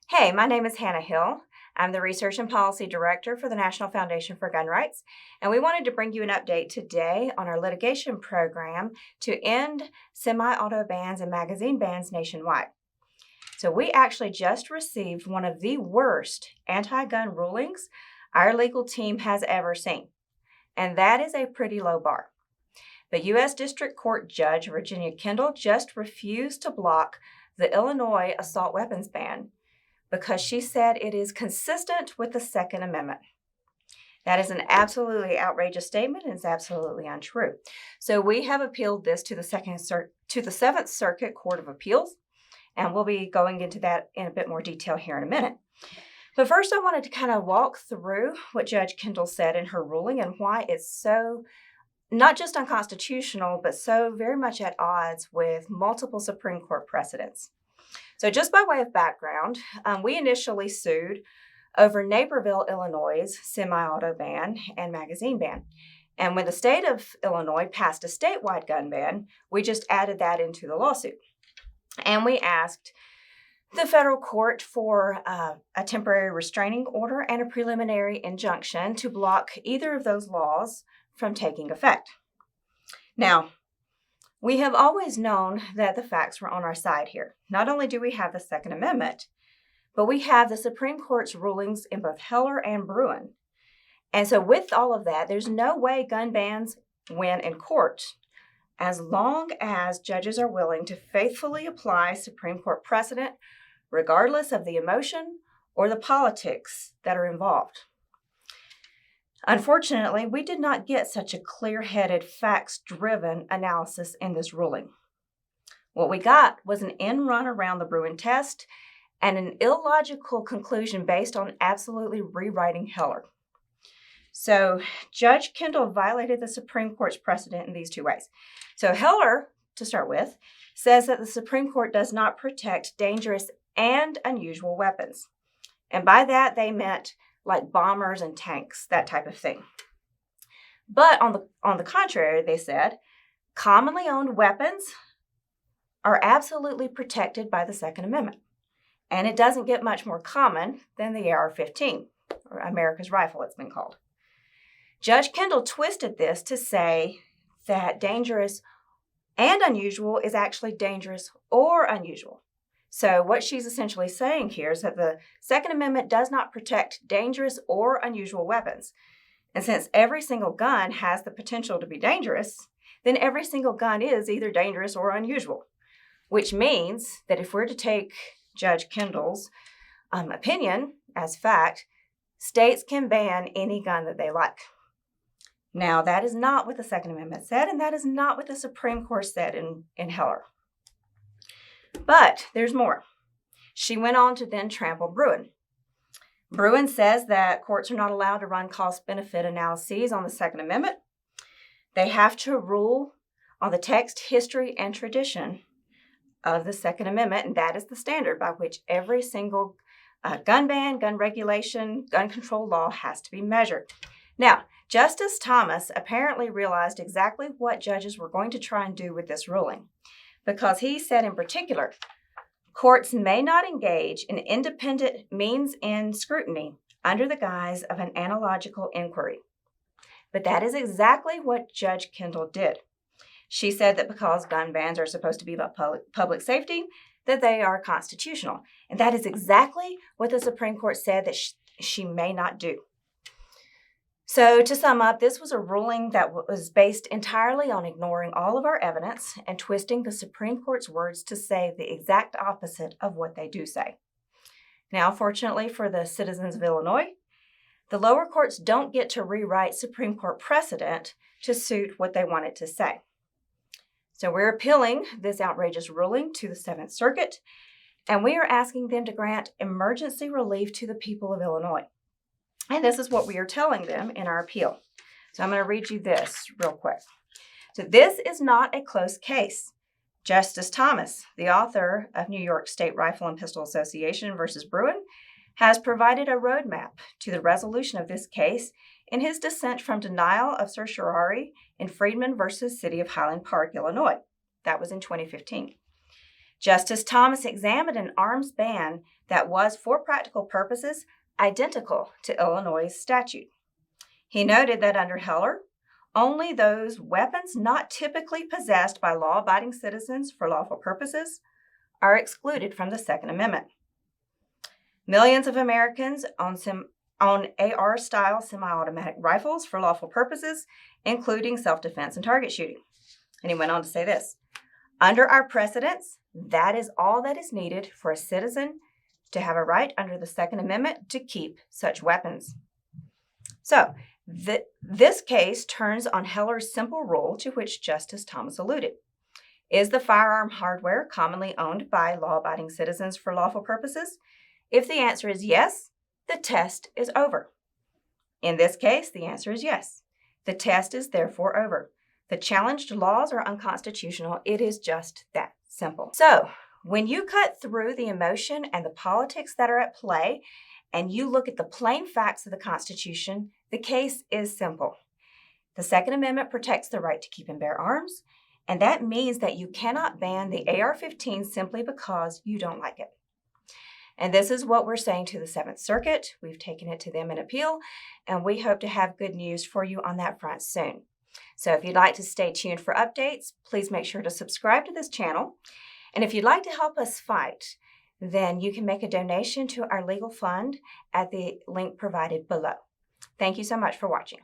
Hey, my name is Hannah Hill. I'm the Research and Policy Director for the National Foundation for Gun Rights, and we wanted to bring you an update today on our litigation program to end semi-auto bans and magazine bans nationwide. So we actually just received one of the worst anti-gun rulings our legal team has ever seen, and that is a pretty low bar. The U.S. District Court Judge Virginia Kendall just refused to block the Illinois assault weapons ban because she said it is consistent with the Second Amendment. That is an absolutely outrageous statement and it's absolutely untrue. So we have appealed this to the Seventh Circuit Court of Appeals, and we'll be going into that in a bit more detail here in a minute. But first, I wanted to kind of walk through what Judge Kendall said in her ruling and why it's so not just unconstitutional, but so very much at odds with multiple Supreme Court precedents. So just by way of background, we initially sued over Naperville, Illinois' semi-auto ban and magazine ban. And when the state of Illinois passed a statewide gun ban, we just added that into the lawsuit. And we asked the federal court for a temporary restraining order and a preliminary injunction to block either of those laws from taking effect. Now, we have always known that the facts were on our side here. Not only do we have the Second Amendment, but we have the Supreme Court's rulings in both Heller and Bruen. And so with all of that, there's no way gun bans win in court as long as judges are willing to faithfully apply Supreme Court precedent, regardless of the emotion or the politics that are involved. Unfortunately, we did not get such a clear-headed, facts-driven analysis in this ruling. What we got was an end run around the Bruen test and an illogical conclusion based on absolutely rewriting Heller. So Judge Kendall violated the Supreme Court's precedent in these two ways. So Heller, to start with, says that the Supreme Court does not protect dangerous and unusual weapons. And by that, they meant like bombers and tanks, that type of thing. But on the contrary, they said, commonly owned weapons are absolutely protected by the Second Amendment. And it doesn't get much more common than the AR-15, or America's rifle, it's been called. Judge Kendall twisted this to say that dangerous and unusual is actually dangerous or unusual. So what she's essentially saying here is that the Second Amendment does not protect dangerous or unusual weapons. And since every single gun has the potential to be dangerous, then every single gun is either dangerous or unusual, which means that if we're to take Judge Kendall's opinion as fact, states can ban any gun that they like. Now, that is not what the Second Amendment said, and that is not what the Supreme Court said in Heller. But there's more. She went on to then trample Bruen. Bruen says that courts are not allowed to run cost-benefit analyses on the Second Amendment. They have to rule on the text, history, and tradition of the Second Amendment, and that is the standard by which every single gun ban, gun regulation, gun control law has to be measured. Now, Justice Thomas apparently realized exactly what judges were going to try and do with this ruling, because he said in particular, courts may not engage in independent means and scrutiny under the guise of an analogical inquiry. But that is exactly what Judge Kendall did. She said that because gun bans are supposed to be about public safety, that they are constitutional. And that is exactly what the Supreme Court said that she may not do. So to sum up, this was a ruling that was based entirely on ignoring all of our evidence and twisting the Supreme Court's words to say the exact opposite of what they do say. Now, fortunately for the citizens of Illinois, the lower courts don't get to rewrite Supreme Court precedent to suit what they want it to say. So we're appealing this outrageous ruling to the Seventh Circuit, and we are asking them to grant emergency relief to the people of Illinois. And this is what we are telling them in our appeal. So I'm going to read you this real quick. So this is not a close case. Justice Thomas, the author of New York State Rifle and Pistol Association versus Bruen, has provided a roadmap to the resolution of this case in his dissent from denial of certiorari in Friedman versus City of Highland Park, Illinois. That was in 2015. Justice Thomas examined an arms ban that was, for practical purposes, identical to Illinois' statute. He noted that under Heller, only those weapons not typically possessed by law-abiding citizens for lawful purposes are excluded from the Second Amendment. Millions of Americans own AR-style semi-automatic rifles for lawful purposes, including self-defense and target shooting. And he went on to say this: under our precedents, that is all that is needed for a citizen to have a right under the Second Amendment to keep such weapons. So, this case turns on Heller's simple rule to which Justice Thomas alluded. Is the firearm hardware commonly owned by law-abiding citizens for lawful purposes? If the answer is yes, the test is over. In this case, the answer is yes. The test is therefore over. The challenged laws are unconstitutional. It is just that simple. So, when you cut through the emotion and the politics that are at play, and you look at the plain facts of the Constitution, the case is simple. The Second Amendment protects the right to keep and bear arms, and that means that you cannot ban the AR-15 simply because you don't like it. And this is what we're saying to the Seventh Circuit. We've taken it to them in appeal, and we hope to have good news for you on that front soon. So if you'd like to stay tuned for updates, please make sure to subscribe to this channel. And if you'd like to help us fight, then you can make a donation to our legal fund at the link provided below. Thank you so much for watching.